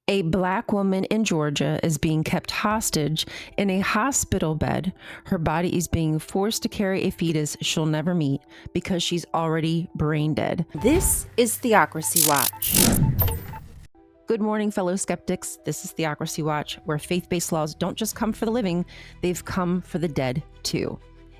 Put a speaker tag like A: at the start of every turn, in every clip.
A: A Black woman in Georgia is being kept hostage in a hospital bed. Her body is being forced to carry a fetus she'll never meet because she's already brain dead.
B: This is Theocracy Watch.
A: Good morning, fellow skeptics. This is Theocracy Watch, where faith-based laws don't just come for the living, they've come for the dead, too.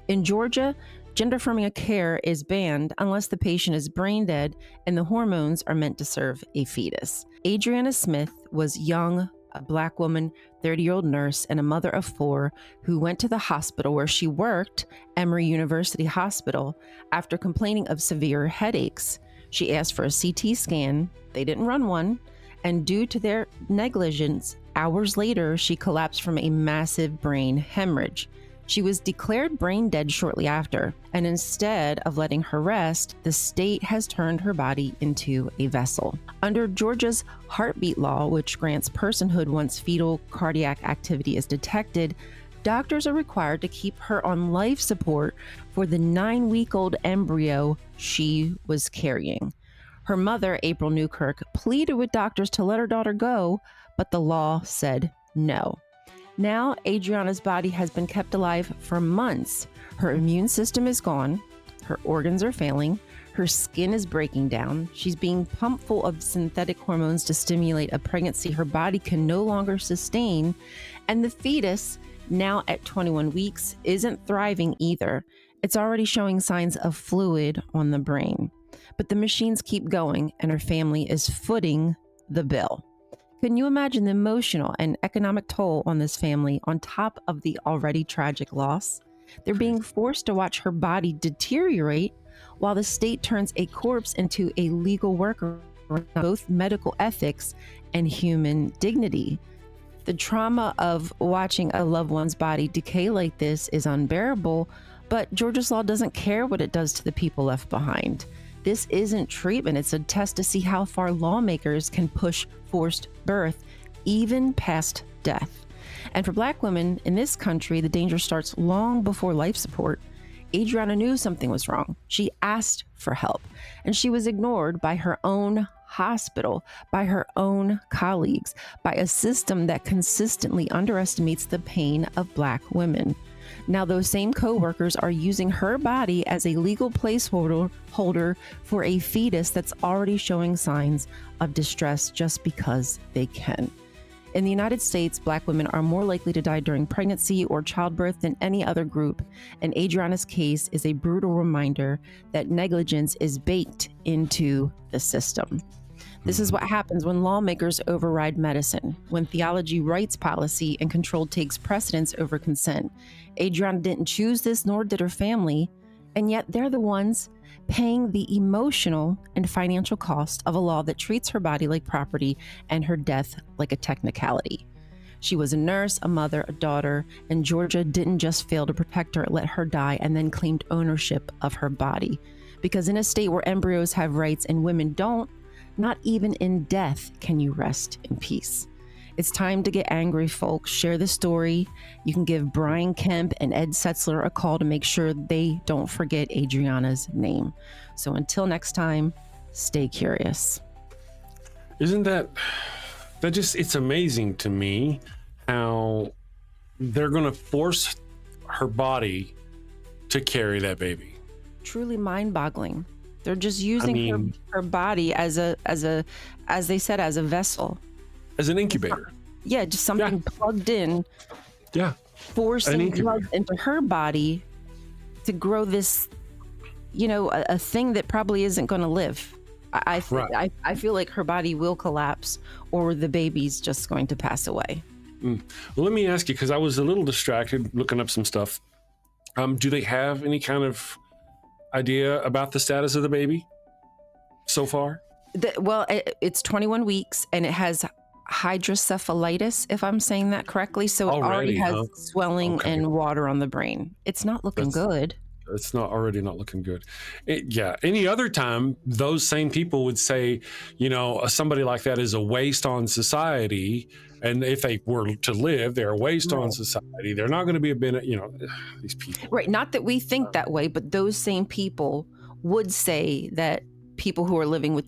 A: In Georgia, gender-affirming care is banned unless the patient is brain dead and the hormones are meant to serve a fetus. Adriana Smith was young, a Black woman, 30-year-old nurse, and a mother of 4 who went to the hospital where she worked, Emory University Hospital, after complaining of severe headaches. She asked for a CT scan. They didn't run one. And due to their negligence, hours later, she collapsed from a massive brain hemorrhage. She was declared brain dead shortly after, and instead of letting her rest, the state has turned her body into a vessel. Under Georgia's heartbeat law, which grants personhood once fetal cardiac activity is detected, doctors are required to keep her on life support for the 9-week-old embryo she was carrying. Her mother, April Newkirk, pleaded with doctors to let her daughter go, but the law said no. Now, Adriana's body has been kept alive for months. Her immune system is gone. Her organs are failing. Her skin is breaking down. She's being pumped full of synthetic hormones to stimulate a pregnancy her body can no longer sustain. And the fetus, now at 21 weeks, isn't thriving either. It's already showing signs of fluid on the brain. But the machines keep going, and her family is footing the bill. Can you imagine the emotional and economic toll on this family on top of the already tragic loss? They're being forced to watch her body deteriorate while the state turns a corpse into a legal worker on both medical ethics and human dignity. The trauma of watching a loved one's body decay like this is unbearable, but Georgia's law doesn't care what it does to the people left behind. This isn't treatment. It's a test to see how far lawmakers can push forced birth, even past death. And for Black women in this country, the danger starts long before life support. Adriana knew something was wrong. She asked for help, and she was ignored by her own hospital, by her own colleagues, by a system that consistently underestimates the pain of Black women. Now, those same co-workers are using her body as a legal placeholder for a fetus that's already showing signs of distress just because they can. In the United States, Black women are more likely to die during pregnancy or childbirth than any other group, and Adriana's case is a brutal reminder that negligence is baked into the system. This is what happens when lawmakers override medicine, when theology writes policy and control takes precedence over consent. Adriana didn't choose this, nor did her family, and yet they're the ones paying the emotional and financial cost of a law that treats her body like property and her death like a technicality. She was a nurse, a mother, a daughter, and Georgia didn't just fail to protect her, let her die, and then claimed ownership of her body. Because in a state where embryos have rights and women don't, not even in death can you rest in peace. It's time to get angry, folks. Share the story. You can give Brian Kemp and Ed Setzler a call to make sure they don't forget Adriana's name. So until next time, stay curious.
C: Isn't that just, it's amazing to me how they're going to force her body to carry that baby.
A: Truly mind-boggling. They're just using her body as they said, as a vessel.
C: As an incubator.
A: Yeah, just something plugged in.
C: Yeah.
A: Forcing blood into her body to grow this, a thing that probably isn't going to live. I feel like her body will collapse or the baby's just going to pass away.
C: Well, let me ask you, because I was a little distracted looking up some stuff. Do they have any kind of idea about the status of the baby so far?
A: It's 21 weeks and it has hydrocephalitis, if I'm saying that correctly. So it already has swelling and water on the brain. It's not looking good.
C: It's already not looking good. Any other time, those same people would say, somebody like that is a waste on society. And if they were to live, they're a waste on society. They're not going to be these people.
A: Right. Not that we think that way, but those same people would say that people who are living with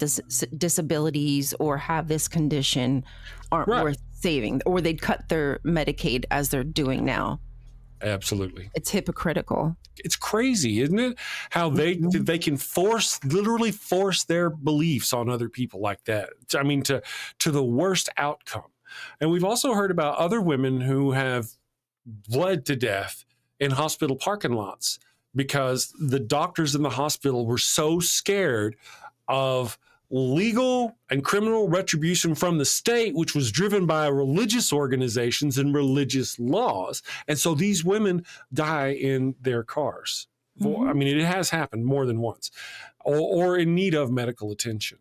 A: disabilities or have this condition aren't
C: Right.
A: worth saving, or they'd cut their Medicaid as they're doing now.
C: Absolutely.
A: It's hypocritical.
C: It's crazy, isn't it? How they can literally force their beliefs on other people like that. I mean, to the worst outcome. And we've also heard about other women who have bled to death in hospital parking lots because the doctors in the hospital were so scared of legal and criminal retribution from the state, which was driven by religious organizations and religious laws. And so these women die in their cars. I mean, it has happened more than once, or in need of medical attention.